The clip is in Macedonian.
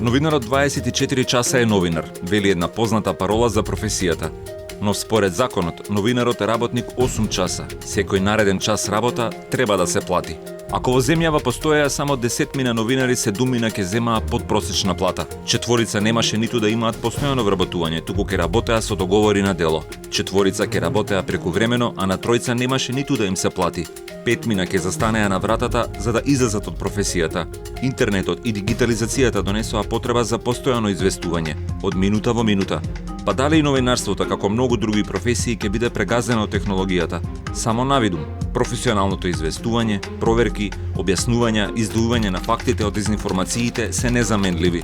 Новинарот 24 часа е новинар, вели една позната парола за професијата. Но според законот, новинарот е работник 8 часа. Секој нареден час работа треба да се плати. Ако во земјава постоеа само 10 новинари, 7 ќе земаа подпросечна плата. 4 немаше ниту да имаат постојано вработување, туку ќе работеа со договори на дело. 4 ќе работеа прекувремено, а на 3 немаше ниту да им се плати. 5 ќе застанеа на вратата за да излезат од професијата. Интернетот и дигитализацијата донесоа потреба за постојано известување, од минута во минута. Па дали и новинарството, како многу други професии, ќе биде прегазено од технологијата? Само навидум. Професионалното известување, проверки, објаснувања, издувување на фактите од дезинформациите се незаменливи.